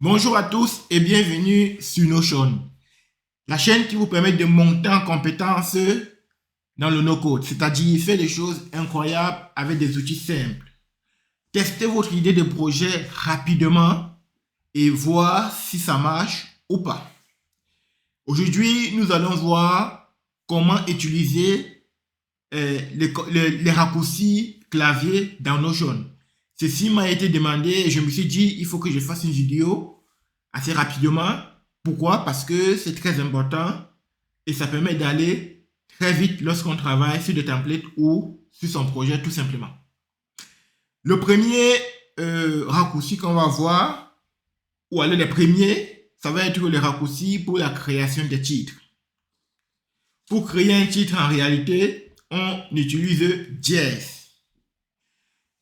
Bonjour à tous et bienvenue sur Notion, la chaîne qui vous permet de monter en compétence dans le no-code, c'est-à-dire faire des choses incroyables avec des outils simples. Testez votre idée de projet rapidement et voir si ça marche ou pas. Aujourd'hui, nous allons voir comment utiliser les raccourcis clavier dans Notion. Ceci m'a été demandé et je me suis dit il faut que je fasse une vidéo assez rapidement. Pourquoi? Parce que c'est très important et ça permet d'aller très vite lorsqu'on travaille sur des templates ou sur son projet tout simplement. Le premier raccourci qu'on va voir, ou alors les premiers, ça va être les raccourcis pour la création des titres. Pour créer un titre, en réalité, on utilise JS.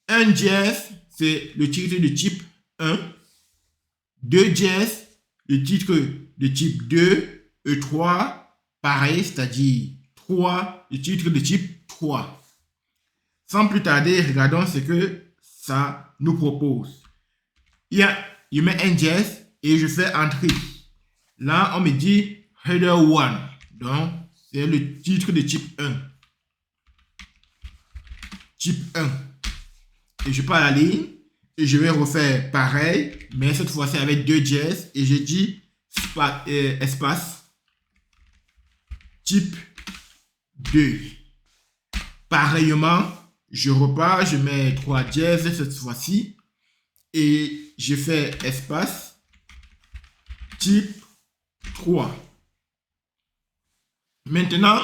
Un JS, c'est le titre de type 1. Deux JS, le titre de type 2. Et 3, pareil, c'est-à-dire 3, le titre de type 3. Sans plus tarder, regardons ce que ça nous propose. Je mets un JS et je fais entrer. Là, on me dit header 1. Donc, c'est le titre de type 1. Type 1. Et je pars à la ligne et je vais refaire pareil, mais cette fois-ci avec deux JS et je dis espace type 2. Pareillement, je repars, je mets 3 JS cette fois-ci et je fais espace type 3. Maintenant,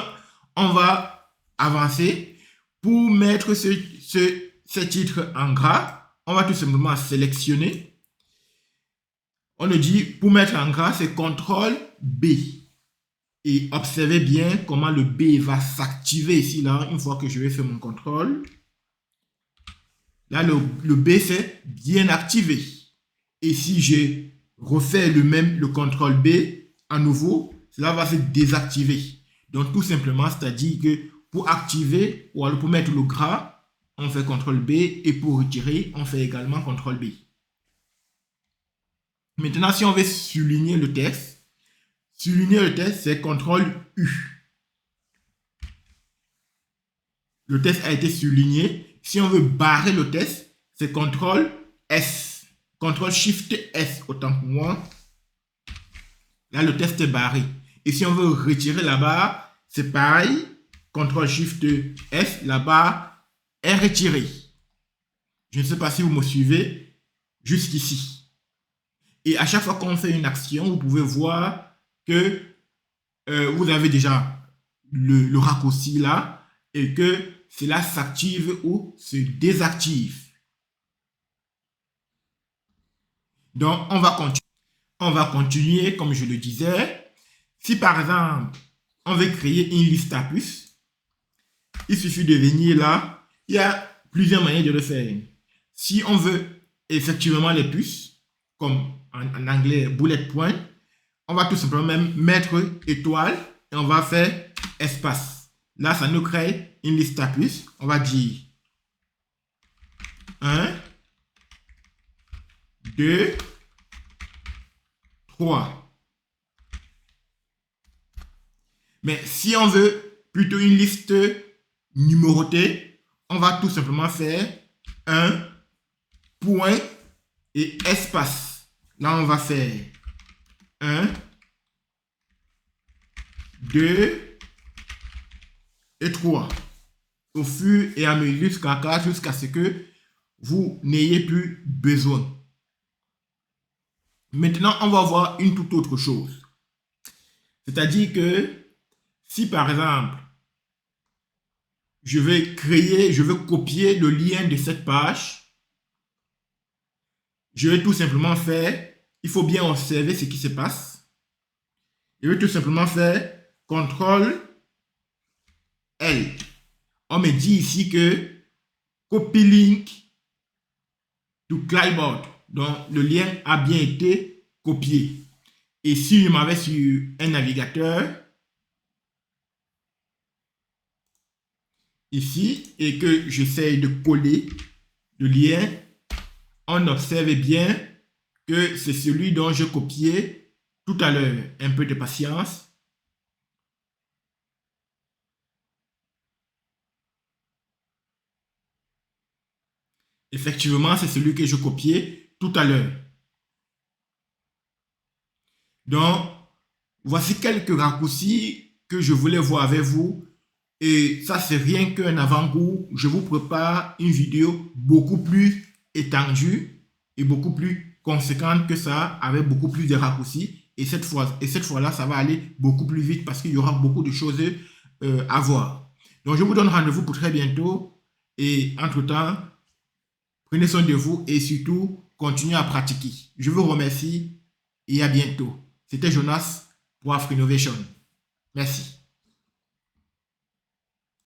on va avancer. Pour mettre ce titre en gras, on va tout simplement sélectionner. On nous dit, pour mettre en gras, c'est CTRL B. Et observez bien comment le B va s'activer ici, là, une fois que je vais faire mon contrôle. Là, le B s'est bien activé. Et si je refais le contrôle B à nouveau, cela va se désactiver. Donc, tout simplement, c'est-à-dire que pour activer ou alors pour mettre le gras, on fait CTRL B et pour retirer, on fait également CTRL B. Maintenant, si on veut souligner le texte, c'est CTRL U. Le texte a été souligné. Si on veut barrer le texte, c'est CTRL S. CTRL SHIFT S, autant pour moi. Là, le texte est barré. Et si on veut retirer la barre, c'est pareil. CTRL SHIFT S, la barre est retirée. Je ne sais pas si vous me suivez jusqu'ici. Et à chaque fois qu'on fait une action, vous pouvez voir que vous avez déjà le raccourci là et que cela s'active ou se désactive. Donc, on va continuer comme je le disais. Si par exemple, on veut créer une liste à puces, il suffit de venir là. Il y a plusieurs manières de le faire. Si on veut effectivement les puces, comme en anglais bullet point, on va tout simplement même mettre étoile et on va faire espace. Là, ça nous crée une liste à puces. On va dire 1, 2, 3. Mais si on veut plutôt une liste numérotée, on va tout simplement faire 1, point et espace. Là, on va faire 1, 2 et 3. Au fur et à mesure jusqu'à 4, jusqu'à ce que vous n'ayez plus besoin. Maintenant, on va voir une toute autre chose. C'est-à-dire que si par exemple, je veux copier le lien de cette page, je vais tout simplement faire, il faut bien observer ce qui se passe. Je vais tout simplement faire CTRL L. On me dit ici que copy link to clipboard. Donc, le lien a bien été copié. Et si je m'en vais sur un navigateur, ici, et que j'essaye de coller le lien, on observe bien que c'est celui dont je copiais tout à l'heure. Un peu de patience. Effectivement, c'est celui que je copiais tout à l'heure. Donc, voici quelques raccourcis que je voulais voir avec vous. Et ça, c'est rien qu'un avant-goût. Je vous prépare une vidéo beaucoup plus étendue et beaucoup plus conséquente que ça, avec beaucoup plus de raccourcis. Et cette fois-là, ça va aller beaucoup plus vite parce qu'il y aura beaucoup de choses à voir. Donc, je vous donne rendez-vous pour très bientôt. Et entre-temps, prenez soin de vous et surtout, continuez à pratiquer. Je vous remercie et à bientôt. C'était Jonas pour Afro Innovation. Merci.